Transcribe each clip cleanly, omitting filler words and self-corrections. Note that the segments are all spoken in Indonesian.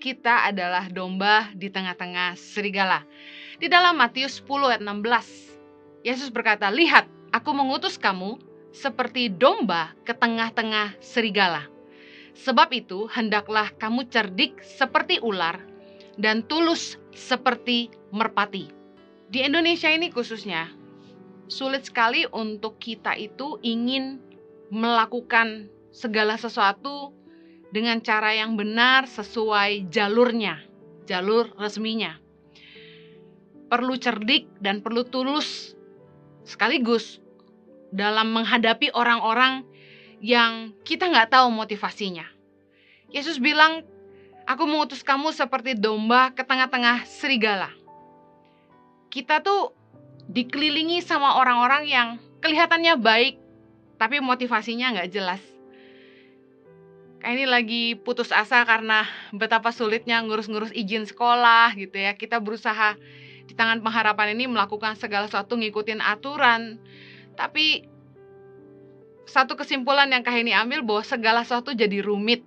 kita adalah domba di tengah-tengah serigala. Di dalam Matius 10 ayat 16, Yesus berkata, "Lihat, aku mengutus kamu seperti domba ke tengah-tengah serigala. Sebab itu, hendaklah kamu cerdik seperti ular dan tulus seperti merpati." Di Indonesia ini khususnya, sulit sekali untuk kita itu ingin melakukan segala sesuatu dengan cara yang benar sesuai jalurnya, jalur resminya. Perlu cerdik dan perlu tulus sekaligus dalam menghadapi orang-orang yang kita nggak tahu motivasinya. Yesus bilang, "Aku mengutus kamu seperti domba ke tengah-tengah serigala." Kita tuh dikelilingi sama orang-orang yang kelihatannya baik, tapi motivasinya nggak jelas. Kayak ini lagi putus asa karena betapa sulitnya ngurus-ngurus izin sekolah gitu ya. Kita berusaha di Tangan Pengharapan ini melakukan segala sesuatu ngikutin aturan. Tapi satu kesimpulan yang Kak Heni ambil bahwa segala sesuatu jadi rumit.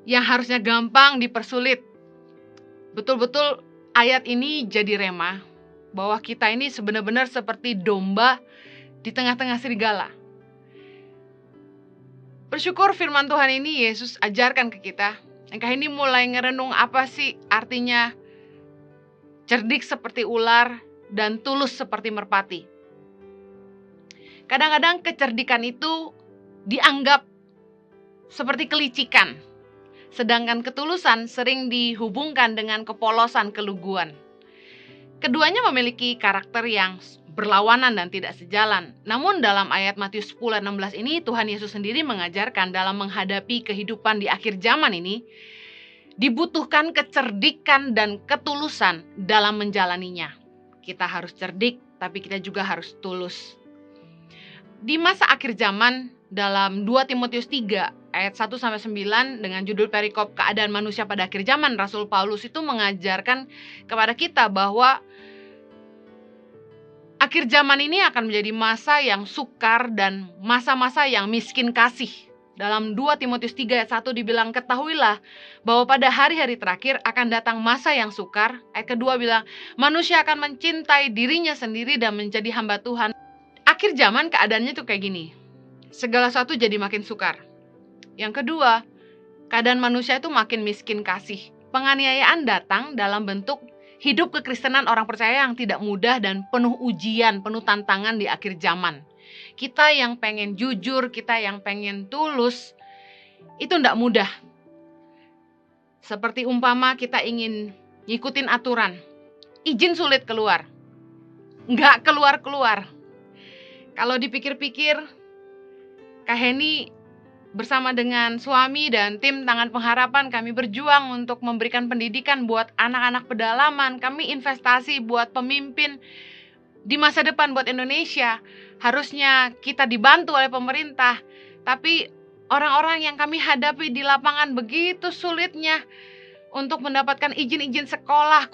Yang harusnya gampang dipersulit. Betul-betul ayat ini jadi rema bahwa kita ini sebenarnya seperti domba di tengah-tengah serigala. Bersyukur firman Tuhan ini Yesus ajarkan ke kita. Yang Kak Heni mulai ngerenung apa sih artinya cerdik seperti ular dan tulus seperti merpati. Kadang-kadang kecerdikan itu dianggap seperti kelicikan, sedangkan ketulusan sering dihubungkan dengan kepolosan, keluguan. Keduanya memiliki karakter yang berlawanan dan tidak sejalan. Namun dalam ayat Matius 10 ayat 16 ini, Tuhan Yesus sendiri mengajarkan dalam menghadapi kehidupan di akhir zaman ini, dibutuhkan kecerdikan dan ketulusan dalam menjalaninya. Kita harus cerdik, tapi kita juga harus tulus. Di masa akhir zaman, dalam 2 Timotius 3 ayat 1-9 dengan judul perikop keadaan manusia pada akhir zaman, Rasul Paulus itu mengajarkan kepada kita bahwa akhir zaman ini akan menjadi masa yang sukar dan masa-masa yang miskin kasih. Dalam 2 Timotius 3 ayat 1 dibilang, "Ketahuilah bahwa pada hari-hari terakhir akan datang masa yang sukar." Ayat kedua bilang, "Manusia akan mencintai dirinya sendiri dan menjadi hamba Tuhan." Akhir zaman keadaannya tuh kayak gini. Segala sesuatu jadi makin sukar. Yang kedua, keadaan manusia itu makin miskin kasih. Penganiayaan datang dalam bentuk hidup kekristenan orang percaya yang tidak mudah dan penuh ujian, penuh tantangan di akhir zaman. Kita yang pengen jujur, kita yang pengen tulus, itu tidak mudah. Seperti umpama kita ingin ngikutin aturan, izin sulit keluar, nggak keluar-keluar. Kalau dipikir-pikir, Kak Heni bersama dengan suami dan tim Tangan Pengharapan, kami berjuang untuk memberikan pendidikan buat anak-anak pedalaman. Kami investasi buat pemimpin di masa depan buat Indonesia. Harusnya kita dibantu oleh pemerintah, tapi orang-orang yang kami hadapi di lapangan begitu sulitnya untuk mendapatkan izin-izin sekolah,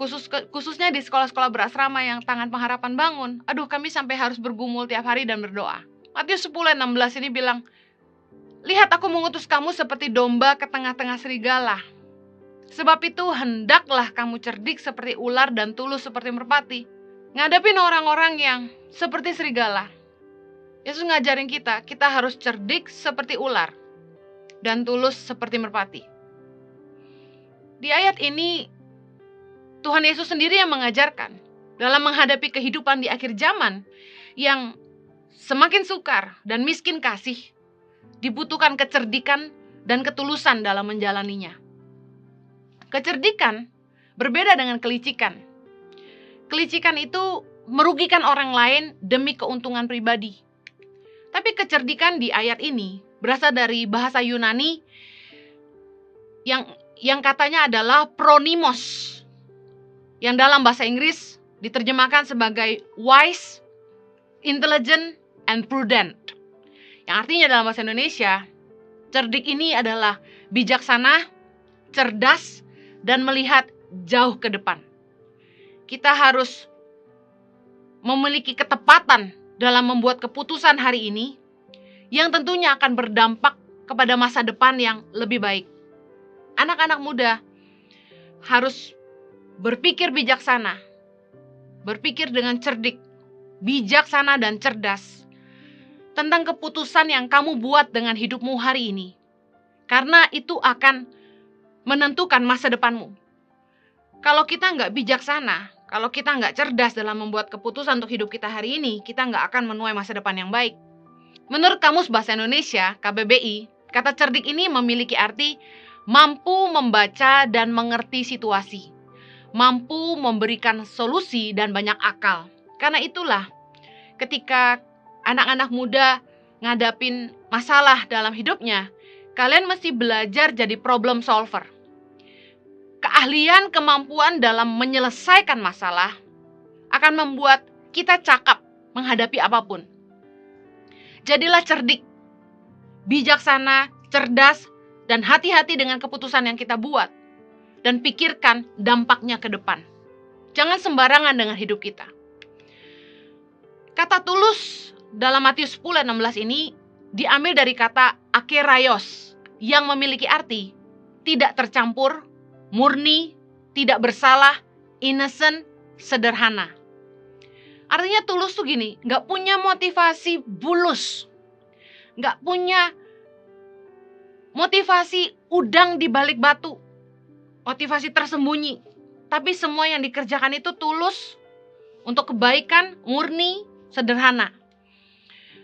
khususnya di sekolah-sekolah berasrama yang Tangan Pengharapan bangun. Aduh, kami sampai harus bergumul tiap hari dan berdoa. Matius 10 ayat 16 ini bilang, "Lihat, aku mengutus kamu seperti domba ke tengah-tengah serigala. Sebab itu hendaklah kamu cerdik seperti ular dan tulus seperti merpati." Ngadepin orang-orang yang seperti serigala, Yesus ngajarin kita harus cerdik seperti ular dan tulus seperti merpati. Di ayat ini, Tuhan Yesus sendiri yang mengajarkan dalam menghadapi kehidupan di akhir zaman yang semakin sukar dan miskin kasih, dibutuhkan kecerdikan dan ketulusan dalam menjalaninya. Kecerdikan berbeda dengan kelicikan. Kelicikan itu merugikan orang lain demi keuntungan pribadi. Tapi kecerdikan di ayat ini berasal dari bahasa Yunani yang katanya adalah phronimos, yang dalam bahasa Inggris diterjemahkan sebagai wise, intelligent, and prudent. Yang artinya dalam bahasa Indonesia, cerdik ini adalah bijaksana, cerdas, dan melihat jauh ke depan. Kita harus memiliki ketepatan dalam membuat keputusan hari ini yang tentunya akan berdampak kepada masa depan yang lebih baik. anak-anak muda harus berpikir bijaksana, berpikir dengan cerdik, bijaksana dan cerdas tentang keputusan yang kamu buat dengan hidupmu hari ini. Karena itu akan menentukan masa depanmu. Kalau kita nggak bijaksana, kalau kita nggak cerdas dalam membuat keputusan untuk hidup kita hari ini, kita nggak akan menuai masa depan yang baik. Menurut Kamus Bahasa Indonesia, KBBI, kata cerdik ini memiliki arti mampu membaca dan mengerti situasi, mampu memberikan solusi dan banyak akal. Karena itulah, ketika anak-anak muda ngadapin masalah dalam hidupnya, kalian mesti belajar jadi problem solver. Keahlian, kemampuan dalam menyelesaikan masalah akan membuat kita cakap menghadapi apapun. Jadilah cerdik, bijaksana, cerdas, dan hati-hati dengan keputusan yang kita buat. Dan pikirkan dampaknya ke depan. Jangan sembarangan dengan hidup kita. Kata tulus dalam Matius 10 ayat 16 ini diambil dari kata akeraios yang memiliki arti tidak tercampur, murni, tidak bersalah, innocent, sederhana. Artinya tulus tuh gini, gak punya motivasi bulus, gak punya motivasi udang di balik batu, motivasi tersembunyi. Tapi semua yang dikerjakan itu tulus, untuk kebaikan, murni, sederhana.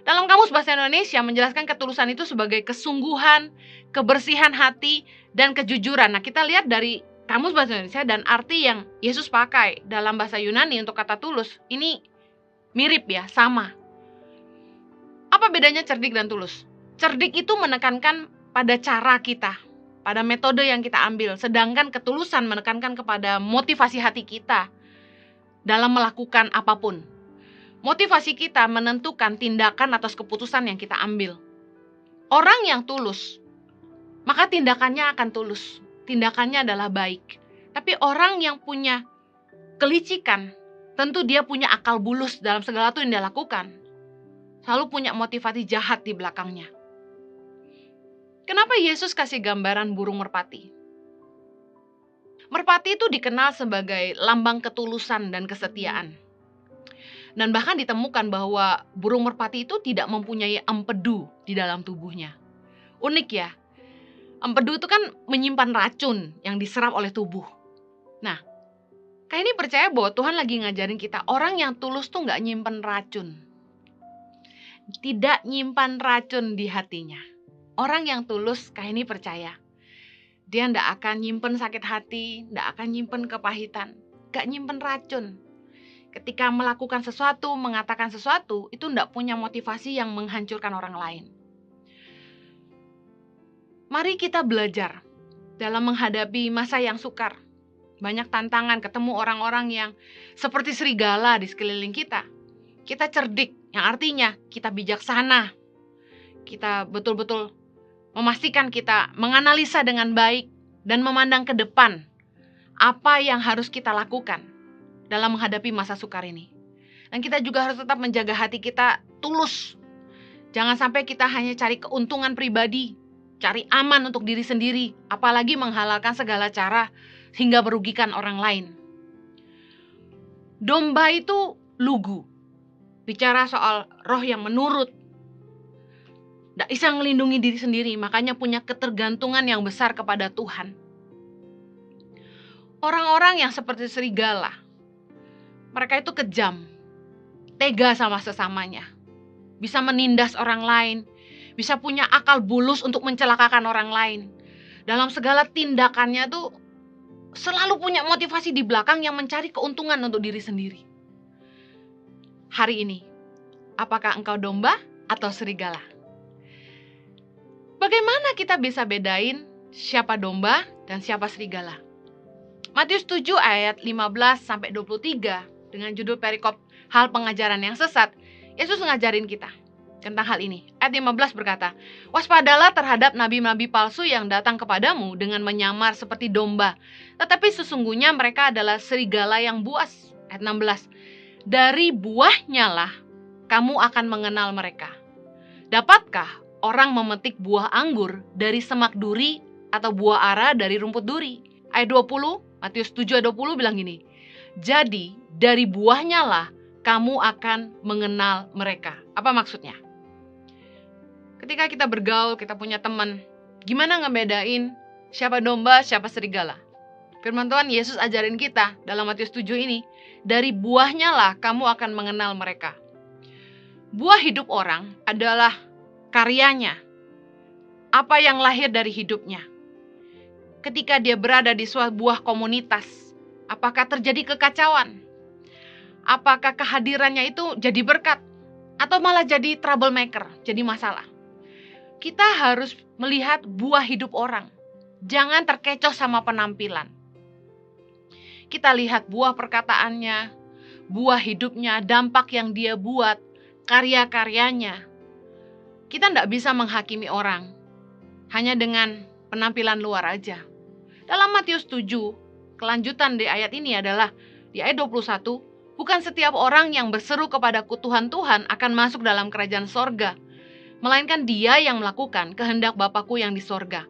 Dalam Kamus Bahasa Indonesia menjelaskan ketulusan itu sebagai kesungguhan, kebersihan hati, dan kejujuran. Nah, kita lihat dari Kamus Bahasa Indonesia dan arti yang Yesus pakai dalam bahasa Yunani untuk kata tulus, ini mirip ya, sama. Apa bedanya cerdik dan tulus? Cerdik itu menekankan pada cara kita, pada metode yang kita ambil. Sedangkan ketulusan menekankan kepada motivasi hati kita dalam melakukan apapun. Motivasi kita menentukan tindakan atas keputusan yang kita ambil. Orang yang tulus, maka tindakannya akan tulus. Tindakannya adalah baik. Tapi orang yang punya kelicikan, tentu dia punya akal bulus dalam segala sesuatu yang dia lakukan. Selalu punya motivasi jahat di belakangnya. Kenapa Yesus kasih gambaran burung merpati? Merpati itu dikenal sebagai lambang ketulusan dan kesetiaan. Dan bahkan ditemukan bahwa burung merpati itu tidak mempunyai empedu di dalam tubuhnya. Unik ya, empedu itu kan menyimpan racun yang diserap oleh tubuh. Nah, kayak ini percaya bahwa Tuhan lagi ngajarin kita, orang yang tulus tuh gak nyimpan racun. Tidak nyimpan racun di hatinya. Orang yang tulus kayak ini percaya, dia gak akan nyimpen sakit hati, gak akan nyimpen kepahitan, gak nyimpen racun. Ketika melakukan sesuatu, mengatakan sesuatu, itu tidak punya motivasi yang menghancurkan orang lain. Mari kita belajar dalam menghadapi masa yang sukar. Banyak tantangan, ketemu orang-orang yang seperti serigala di sekeliling kita. Kita cerdik, yang artinya kita bijaksana. Kita betul-betul memastikan kita menganalisa dengan baik dan memandang ke depan apa yang harus kita lakukan dalam menghadapi masa sukar ini. Dan kita juga harus tetap menjaga hati kita tulus. Jangan sampai kita hanya cari keuntungan pribadi, cari aman untuk diri sendiri, apalagi menghalalkan segala cara hingga merugikan orang lain. Domba itu lugu, bicara soal roh yang menurut, tidak bisa melindungi diri sendiri, makanya punya ketergantungan yang besar kepada Tuhan. Orang-orang yang seperti serigala, mereka itu kejam, tega sama sesamanya, bisa menindas orang lain, bisa punya akal bulus untuk mencelakakan orang lain. Dalam segala tindakannya tuh selalu punya motivasi di belakang yang mencari keuntungan untuk diri sendiri. Hari ini, apakah engkau domba atau serigala? Bagaimana kita bisa bedain siapa domba dan siapa serigala? Matius 7 ayat 15-23 dengan judul perikop hal pengajaran yang sesat, Yesus ngajarin kita tentang hal ini. Ayat 15 berkata, waspadalah terhadap nabi-nabi palsu yang datang kepadamu dengan menyamar seperti domba, tetapi sesungguhnya mereka adalah serigala yang buas. Ayat 16, dari buahnya lah kamu akan mengenal mereka. Dapatkah orang memetik buah anggur dari semak duri atau buah ara dari rumput duri. Ayat 20, Matius 7 ayat 20 bilang gini, jadi dari buahnya lah kamu akan mengenal mereka. Apa maksudnya? Ketika kita bergaul, kita punya teman, gimana ngebedain siapa domba, siapa serigala? Firman Tuhan Yesus ajarin kita dalam Matius 7 ini, dari buahnya lah kamu akan mengenal mereka. Buah hidup orang adalah karyanya, apa yang lahir dari hidupnya. Ketika dia berada di sebuah komunitas, apakah terjadi kekacauan? Apakah kehadirannya itu jadi berkat? Atau malah jadi troublemaker, jadi masalah? Kita harus melihat buah hidup orang. Jangan terkecoh sama penampilan. Kita lihat buah perkataannya, buah hidupnya, dampak yang dia buat, karya-karyanya. Kita tidak bisa menghakimi orang hanya dengan penampilan luar aja. Dalam Matius 7, kelanjutan di ayat ini adalah di ayat 21, bukan setiap orang yang berseru kepadaku Tuhan, Tuhan akan masuk dalam kerajaan sorga, melainkan dia yang melakukan kehendak Bapakku yang di sorga.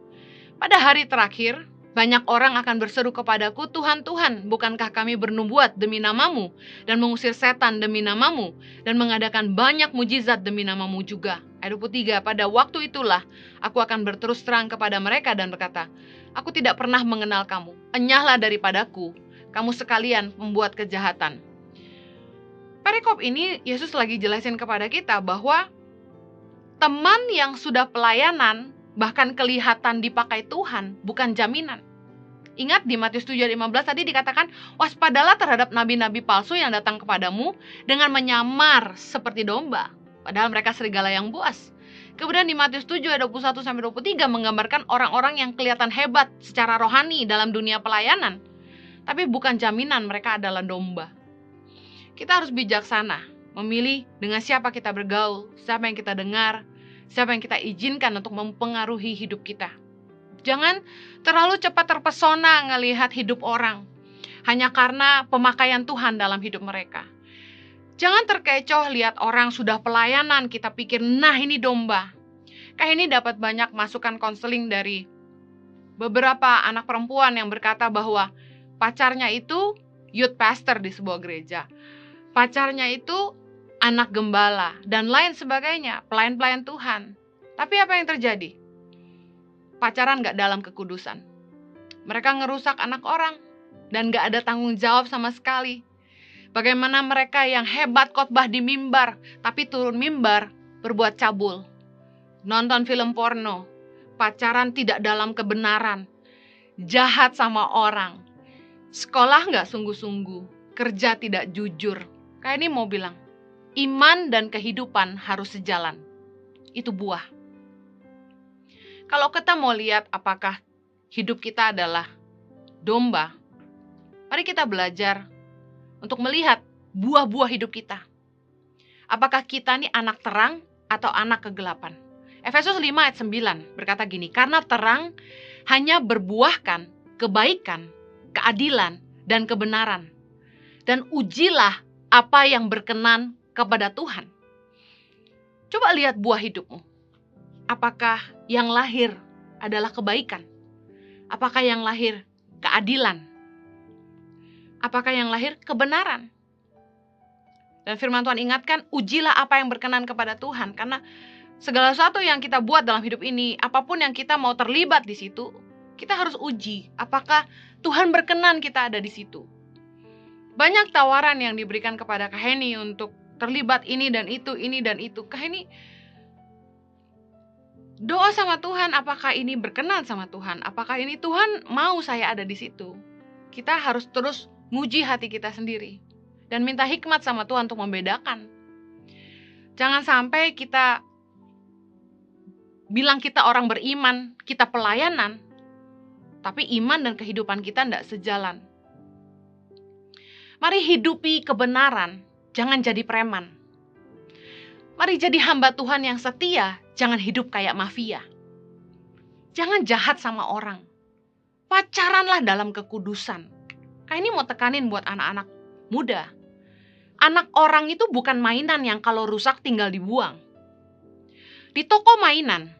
Pada hari terakhir, banyak orang akan berseru kepadaku, Tuhan, Tuhan, bukankah kami bernubuat demi namamu, dan mengusir setan demi namamu, dan mengadakan banyak mujizat demi namamu juga. Ayat 23, pada waktu itulah aku akan berterus terang kepada mereka dan berkata, aku tidak pernah mengenal kamu, enyahlah daripadaku, kamu sekalian membuat kejahatan. Perikop ini Yesus lagi jelasin kepada kita bahwa teman yang sudah pelayanan, bahkan kelihatan dipakai Tuhan, bukan jaminan. Ingat di Matius 7:15 tadi dikatakan, waspadalah terhadap nabi-nabi palsu yang datang kepadamu dengan menyamar seperti domba, padahal mereka serigala yang buas. Kemudian di Matius 7:21-23 menggambarkan orang-orang yang kelihatan hebat secara rohani dalam dunia pelayanan, tapi bukan jaminan mereka adalah domba. Kita harus bijaksana memilih dengan siapa kita bergaul, siapa yang kita dengar, siapa yang kita izinkan untuk mempengaruhi hidup kita. Jangan terlalu cepat terpesona ngelihat hidup orang hanya karena pemakaian Tuhan dalam hidup mereka. Jangan terkecoh lihat orang sudah pelayanan, kita pikir, nah ini domba. Kayak ini dapat banyak masukan konseling dari beberapa anak perempuan yang berkata bahwa pacarnya itu youth pastor di sebuah gereja. Pacarnya itu anak gembala, dan lain sebagainya, pelayan-pelayan Tuhan. Tapi apa yang terjadi? Pacaran gak dalam kekudusan. Mereka ngerusak anak orang, dan gak ada tanggung jawab sama sekali. Bagaimana mereka yang hebat khotbah di mimbar, tapi turun mimbar berbuat cabul. Nonton film porno, pacaran tidak dalam kebenaran, jahat sama orang, sekolah gak sungguh-sungguh, kerja tidak jujur. Kayak ini mau bilang, iman dan kehidupan harus sejalan. Itu buah. Kalau kita mau lihat apakah hidup kita adalah domba, mari kita belajar untuk melihat buah-buah hidup kita. Apakah kita ini anak terang atau anak kegelapan? Efesus 5 ayat 9 berkata gini, karena terang hanya berbuahkan kebaikan, keadilan, dan kebenaran. Dan ujilah apa yang berkenan kepada Tuhan. Coba lihat buah hidupmu. Apakah yang lahir adalah kebaikan? Apakah yang lahir keadilan? Apakah yang lahir kebenaran? Dan firman Tuhan ingatkan, ujilah apa yang berkenan kepada Tuhan. Karena segala sesuatu yang kita buat dalam hidup ini, apapun yang kita mau terlibat di situ, kita harus uji. Apakah Tuhan berkenan kita ada di situ? Banyak tawaran yang diberikan kepada Kak Heni untuk terlibat ini dan itu, ini dan itu. Kak Heni doa sama Tuhan, apakah ini berkenan sama Tuhan? Apakah ini Tuhan mau saya ada di situ? Kita harus terus nguji hati kita sendiri dan minta hikmat sama Tuhan untuk membedakan. Jangan sampai kita bilang kita orang beriman, kita pelayanan, tapi iman dan kehidupan kita tidak sejalan. Mari hidupi kebenaran, jangan jadi preman. Mari jadi hamba Tuhan yang setia, jangan hidup kayak mafia. Jangan jahat sama orang. Pacaranlah dalam kekudusan. Kayak ini mau tekanin buat anak-anak muda. Anak orang itu bukan mainan yang kalau rusak tinggal dibuang. Di toko mainan,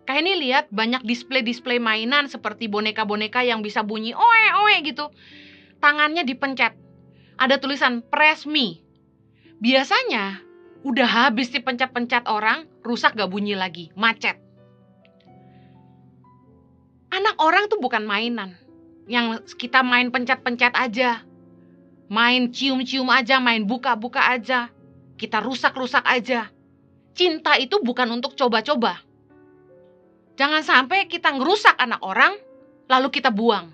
Kayak ini lihat banyak display-display mainan seperti boneka-boneka yang bisa bunyi oe-oe gitu. Tangannya dipencet. Ada tulisan press me. Biasanya udah habis dipencet-pencet orang, rusak gak bunyi lagi, macet. Anak orang tuh bukan mainan yang kita main pencet-pencet aja, main cium-cium aja, main buka-buka aja, kita rusak-rusak aja. Cinta itu bukan untuk coba-coba. Jangan sampai kita ngerusak anak orang, lalu kita buang.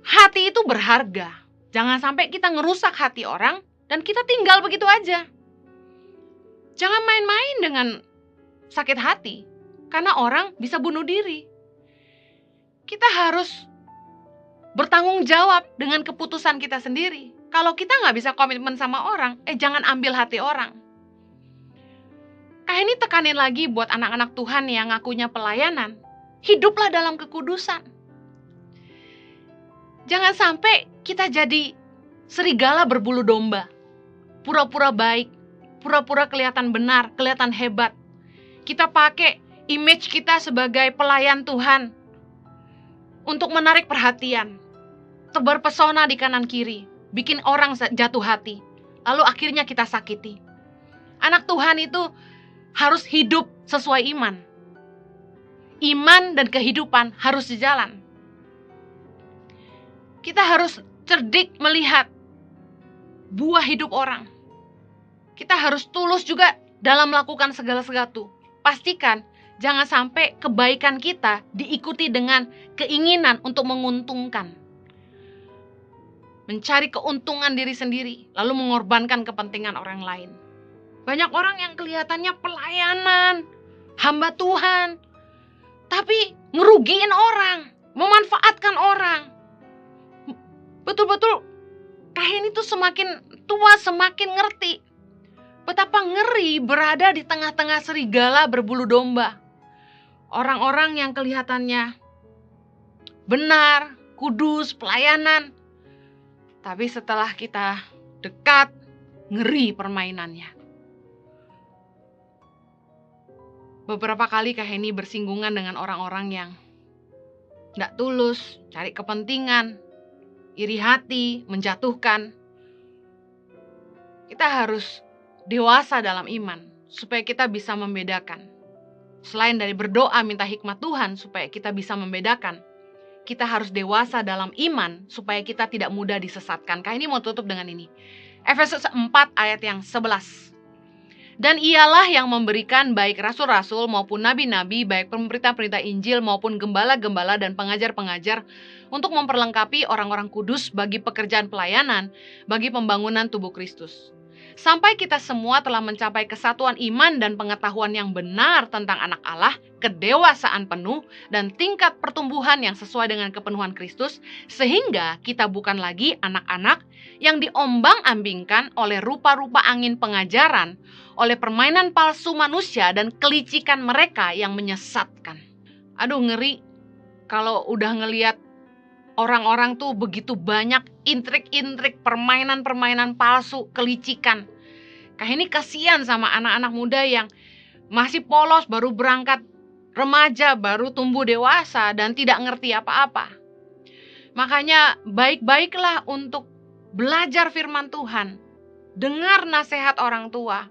Hati itu berharga. Jangan sampai kita ngerusak hati orang, dan kita tinggal begitu aja. Jangan main-main dengan sakit hati, karena orang bisa bunuh diri. Kita harus bertanggung jawab dengan keputusan kita sendiri. Kalau kita nggak bisa komitmen sama orang, jangan ambil hati orang. Kayak ini tekanin lagi buat anak-anak Tuhan yang ngakunya pelayanan. Hiduplah dalam kekudusan. Jangan sampai kita jadi serigala berbulu domba. Pura-pura baik, pura-pura kelihatan benar, kelihatan hebat. Kita pakai image kita sebagai pelayan Tuhan untuk menarik perhatian, tebar pesona di kanan kiri, bikin orang jatuh hati, lalu akhirnya kita sakiti. Anak Tuhan itu harus hidup sesuai iman. Iman dan kehidupan harus sejalan. Kita harus cerdik melihat buah hidup orang. Kita harus tulus juga dalam melakukan segala sesuatu. Pastikan jangan sampai kebaikan kita diikuti dengan keinginan untuk menguntungkan. Mencari keuntungan diri sendiri, lalu mengorbankan kepentingan orang lain. Banyak orang yang kelihatannya pelayanan, hamba Tuhan, tapi ngerugiin orang, memanfaatkan orang. Betul-betul Kain itu semakin tua semakin ngerti betapa ngeri berada di tengah-tengah serigala berbulu domba. Orang-orang yang kelihatannya benar, kudus, pelayanan, tapi setelah kita dekat, ngeri permainannya. Beberapa kali Kaheni bersinggungan dengan orang-orang yang gak tulus, cari kepentingan, iri hati, menjatuhkan. Kita harus dewasa dalam iman, supaya kita bisa membedakan. Selain dari berdoa minta hikmat Tuhan, supaya kita bisa membedakan, kita harus dewasa dalam iman, supaya kita tidak mudah disesatkan. Kaheni mau tutup dengan ini. Efesus 4 ayat yang 11. Dan ialah yang memberikan baik rasul-rasul maupun nabi-nabi, baik pemberita-pemberita Injil maupun gembala-gembala dan pengajar-pengajar untuk memperlengkapi orang-orang kudus bagi pekerjaan pelayanan, bagi pembangunan tubuh Kristus. Sampai kita semua telah mencapai kesatuan iman dan pengetahuan yang benar tentang anak Allah, kedewasaan penuh, dan tingkat pertumbuhan yang sesuai dengan kepenuhan Kristus, sehingga kita bukan lagi anak-anak yang diombang-ambingkan oleh rupa-rupa angin pengajaran, oleh permainan palsu manusia dan kelicikan mereka yang menyesatkan. Aduh, ngeri kalau udah ngelihat orang-orang tuh begitu banyak intrik-intrik, permainan-permainan palsu, kelicikan. Ini kasihan sama anak-anak muda yang masih polos, baru berangkat remaja, baru tumbuh dewasa dan tidak ngerti apa-apa. Makanya baik-baiklah untuk belajar firman Tuhan. Dengar nasihat orang tua.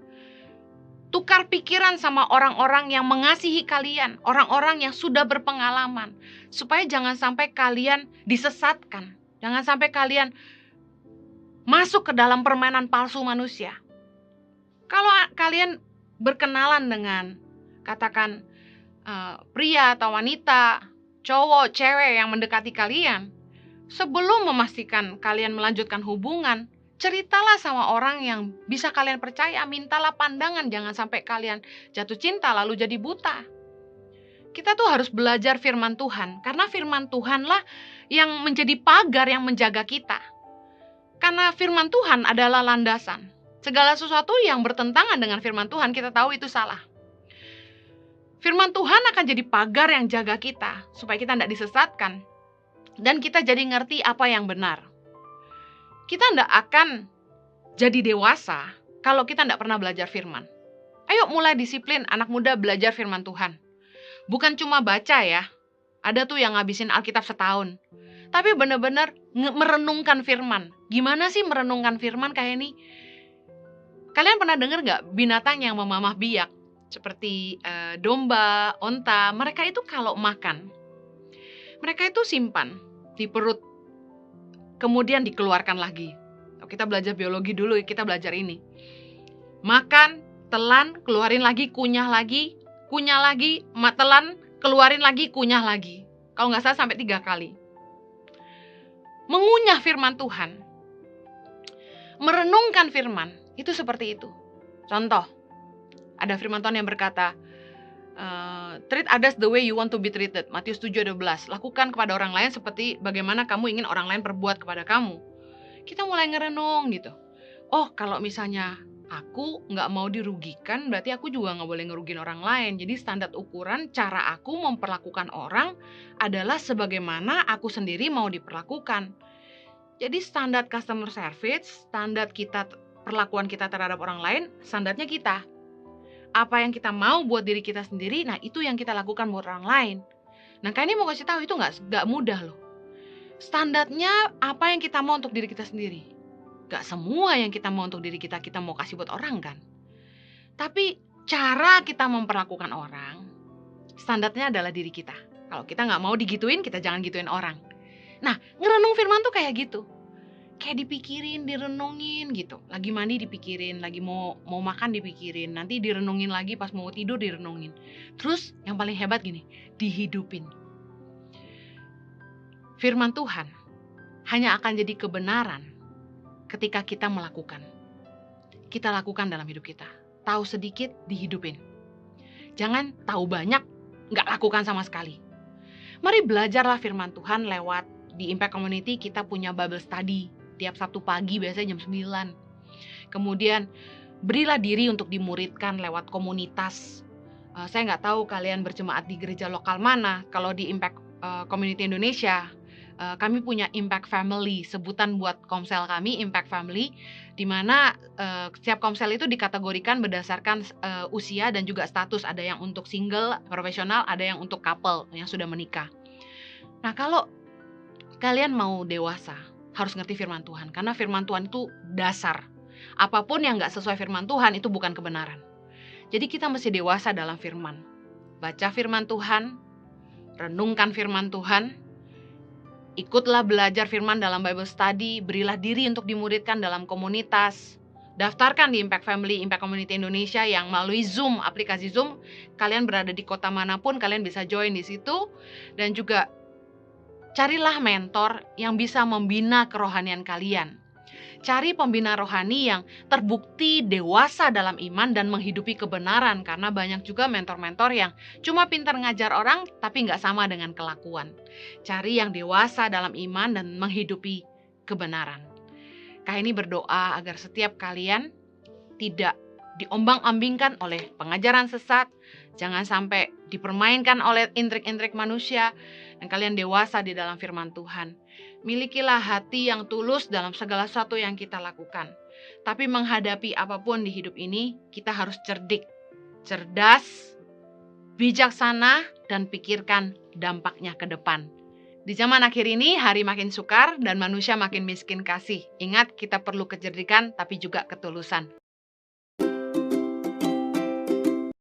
Tukar pikiran sama orang-orang yang mengasihi kalian, orang-orang yang sudah berpengalaman, supaya jangan sampai kalian disesatkan, jangan sampai kalian masuk ke dalam permainan palsu manusia. Kalau kalian berkenalan dengan, katakan pria atau wanita, cowok, cewek yang mendekati kalian, sebelum memastikan kalian melanjutkan hubungan, ceritalah sama orang yang bisa kalian percaya, mintalah pandangan, jangan sampai kalian jatuh cinta lalu jadi buta. Kita tuh harus belajar firman Tuhan, karena firman Tuhanlah yang menjadi pagar yang menjaga kita. Karena firman Tuhan adalah landasan. Segala sesuatu yang bertentangan dengan firman Tuhan, kita tahu itu salah. Firman Tuhan akan jadi pagar yang jaga kita, supaya kita tidak disesatkan. Dan kita jadi ngerti apa yang benar. Kita tidak akan jadi dewasa kalau kita tidak pernah belajar firman. Ayo mulai disiplin anak muda belajar firman Tuhan. Bukan cuma baca ya. Ada tuh yang ngabisin Alkitab setahun. Tapi benar-benar merenungkan firman. Gimana sih merenungkan firman kayak ini? Kalian pernah dengar gak binatang yang memamah biak? Seperti domba, onta. Mereka itu kalau makan, mereka itu simpan di perut. Kemudian dikeluarkan lagi. Kita belajar biologi dulu, kita belajar ini. Makan, telan, keluarin lagi, kunyah lagi, telan, keluarin lagi, kunyah lagi. Kalau nggak salah sampai 3 kali. Mengunyah firman Tuhan, merenungkan firman, itu seperti itu. Contoh, ada firman Tuhan yang berkata, treat others the way you want to be treated. Matius 7:12. Lakukan kepada orang lain seperti bagaimana kamu ingin orang lain perbuat kepada kamu. Kita mulai ngerenung gitu. Oh, kalau misalnya aku nggak mau dirugikan, berarti aku juga nggak boleh ngerugiin orang lain. Jadi standar ukuran cara aku memperlakukan orang adalah sebagaimana aku sendiri mau diperlakukan. Jadi standar customer service, standar kita, perlakuan kita terhadap orang lain, standarnya kita. Apa yang kita mau buat diri kita sendiri, nah itu yang kita lakukan buat orang lain. Nah, Kak ini mau kasih tahu itu nggak mudah loh. Standarnya apa yang kita mau untuk diri kita sendiri. Gak semua yang kita mau untuk diri kita mau kasih buat orang kan. Tapi cara kita memperlakukan orang, standarnya adalah diri kita. Kalau kita gak mau digituin, kita jangan gituin orang. Nah, ngerenung firman tuh kayak gitu. Kayak dipikirin, direnungin gitu. Lagi mandi dipikirin, lagi mau makan dipikirin, nanti direnungin lagi, pas mau tidur direnungin. Terus yang paling hebat gini, dihidupin. Firman Tuhan hanya akan jadi kebenaran ketika kita melakukan. Kita lakukan dalam hidup kita. Tahu sedikit, dihidupin. Jangan tahu banyak, nggak lakukan sama sekali. Mari belajarlah firman Tuhan lewat di Impact Community. Kita punya Bible Study tiap Sabtu pagi, biasanya jam 9. Kemudian berilah diri untuk dimuridkan lewat komunitas. Saya nggak tahu kalian berjemaat di gereja lokal mana. Kalau di Impact Community Indonesia, kami punya Impact Family, sebutan buat komsel kami Impact Family, di mana setiap komsel itu dikategorikan berdasarkan usia dan juga status. Ada yang untuk single, profesional, ada yang untuk couple yang sudah menikah. Nah, kalau kalian mau dewasa, harus ngerti firman Tuhan, karena firman Tuhan itu dasar. Apapun yang nggak sesuai firman Tuhan itu bukan kebenaran. Jadi kita mesti dewasa dalam firman. Baca firman Tuhan, renungkan firman Tuhan, ikutlah belajar firman dalam Bible Study, berilah diri untuk dimuridkan dalam komunitas. Daftarkan di Impact Family, Impact Community Indonesia yang melalui Zoom, aplikasi Zoom. Kalian berada di kota manapun, kalian bisa join di situ. Dan juga carilah mentor yang bisa membina kerohanian kalian. Cari pembina rohani yang terbukti dewasa dalam iman dan menghidupi kebenaran. Karena banyak juga mentor-mentor yang cuma pintar ngajar orang tapi nggak sama dengan kelakuan. Cari yang dewasa dalam iman dan menghidupi kebenaran. Kak ini berdoa agar setiap kalian tidak diombang-ambingkan oleh pengajaran sesat. Jangan sampai dipermainkan oleh intrik-intrik manusia. Dan kalian dewasa di dalam firman Tuhan. Milikilah hati yang tulus dalam segala sesuatu yang kita lakukan. Tapi menghadapi apapun di hidup ini, kita harus cerdik, cerdas, bijaksana, dan pikirkan dampaknya ke depan. Di zaman akhir ini, hari makin sukar dan manusia makin miskin kasih. Ingat, kita perlu kecerdikan tapi juga ketulusan.